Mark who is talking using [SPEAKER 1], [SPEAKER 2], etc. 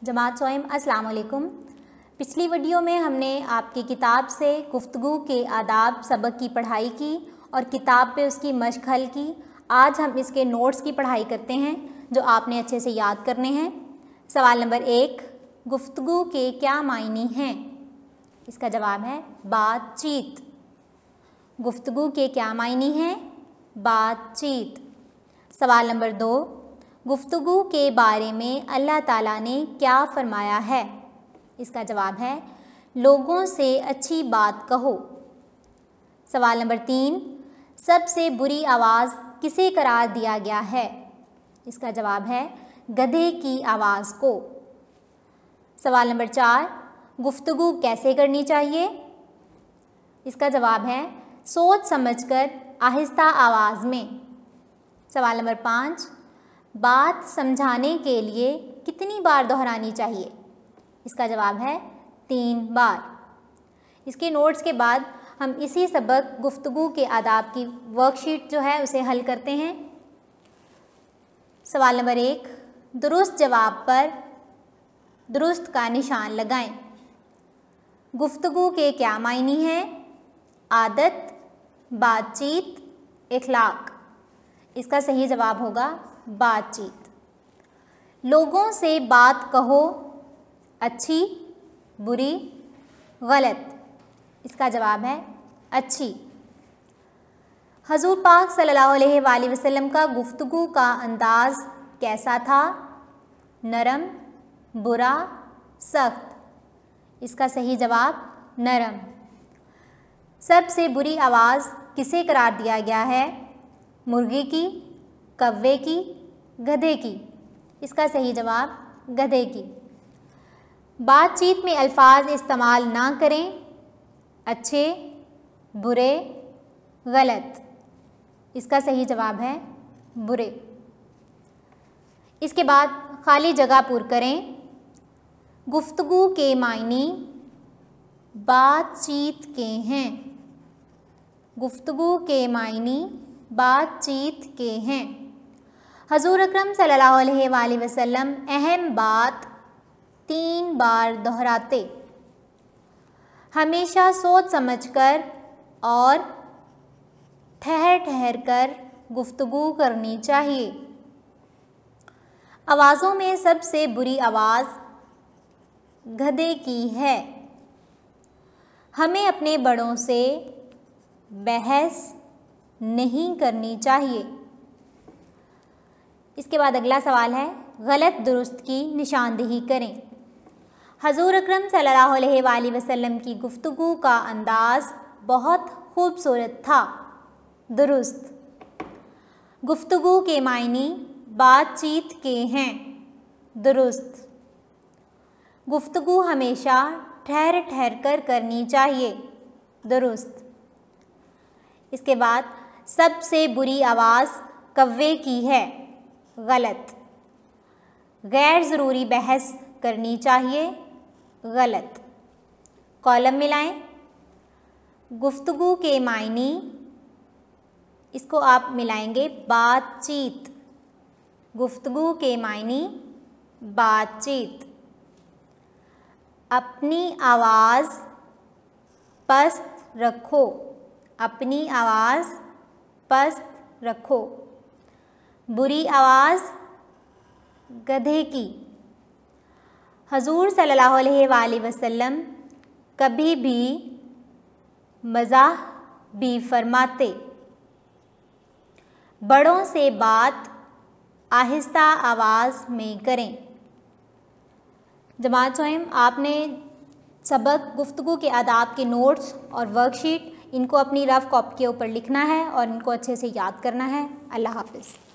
[SPEAKER 1] जमात सोइम अस्सलाम वालेकुम। पिछली वीडियो में हमने आपकी किताब से गुफ्तगू के आदाब सबक की पढ़ाई की और किताब पे उसकी मश्क हल की। आज हम इसके नोट्स की पढ़ाई करते हैं जो आपने अच्छे से याद करने हैं। सवाल नंबर 1, गुफ्तगू के क्या मायने हैं? इसका जवाब है बातचीत। गुफ्तगू के क्या मायने हैं? बातचीत। सवाल नंबर 2, गुफ्तगू के बारे में अल्लाह ताला ने क्या फरमाया है? इसका जवाब है लोगों से अच्छी बात कहो। सवाल नंबर 3, सबसे बुरी आवाज़ किसे करार दिया गया है? इसका जवाब है गधे की आवाज़ को। सवाल नंबर 4, गुफ्तगू कैसे करनी चाहिए? इसका जवाब है सोच समझकर आहिस्ता आवाज़ में। सवाल नंबर 5, बात समझाने के लिए कितनी बार दोहरानी चाहिए? इसका जवाब है 3 बार। इसके नोट्स के बाद हम इसी सबक गुफ्तगू के आदाब की वर्कशीट जो है उसे हल करते हैं। सवाल नंबर 1, दुरुस्त जवाब पर दुरुस्त का निशान लगाएं। गुफ्तगू के क्या मायने हैं? आदत, बातचीत, इखलाक। इसका सही जवाब होगा बातचीत। लोगों से बात कहो, अच्छी, बुरी, गलत। इसका जवाब है अच्छी। हजूर पाक सल्लल्लाहु अलैहि वसल्लम का गुफ्तगू का अंदाज़ कैसा था? नरम, बुरा, सख्त। इसका सही जवाब नरम। सबसे बुरी आवाज़ किसे करार दिया गया है? मुर्गी की, कव्वे की, गधे की। इसका सही जवाब गधे की। बातचीत में अल्फाज इस्तेमाल ना करें, अच्छे, बुरे, गलत। इसका सही जवाब है बुरे। इसके बाद खाली जगह पूर करें। गुफ्तगू के मायने बातचीत के हैं। गुफ्तगू के मायने बातचीत के हैं। हजूर अकरम सल्लल्लाहु अलैहि वसल्लम अहम बात 3 बार दोहराते। हमेशा सोच समझकर और ठहर ठहर कर गुफ्तगू करनी चाहिए। आवाज़ों में सबसे बुरी आवाज़ गधे की है। हमें अपने बड़ों से बहस नहीं करनी चाहिए। इसके बाद अगला सवाल है गलत दुरुस्त की निशानदेही करें। हजूर अकरम सल्लल्लाहु अलैहि वसल्लम की गुफ्तगू का अंदाज़ बहुत खूबसूरत था। दुरुस्त। गुफ्तगू के मायने बातचीत के हैं। दुरुस्त। गुफ्तगू हमेशा ठहर ठहर कर करनी चाहिए। दुरुस्त। इसके बाद सबसे बुरी आवाज़ कव्वे की है। गलत। गैर ज़रूरी बहस करनी चाहिए। गलत। कॉलम मिलाएं। गुफ्तगू के मायने, इसको आप मिलाएंगे बातचीत। गुफ्तगू के मायने बातचीत। अपनी आवाज़ पस्त रखो। अपनी आवाज़ पस्त रखो। बुरी आवाज़ गधे की। हजूर सल्लल्लाहु अलैहि वसल्लम कभी भी मज़ाह भी फरमाते। बड़ों से बात आहिस्ता आवाज़ में करें। जमात सोइम, आपने सबक गुफ्तगू के आदाब के नोट्स और वर्कशीट इनको अपनी रफ़ कॉपी के ऊपर लिखना है और इनको अच्छे से याद करना है। अल्लाह हाफ़िज़।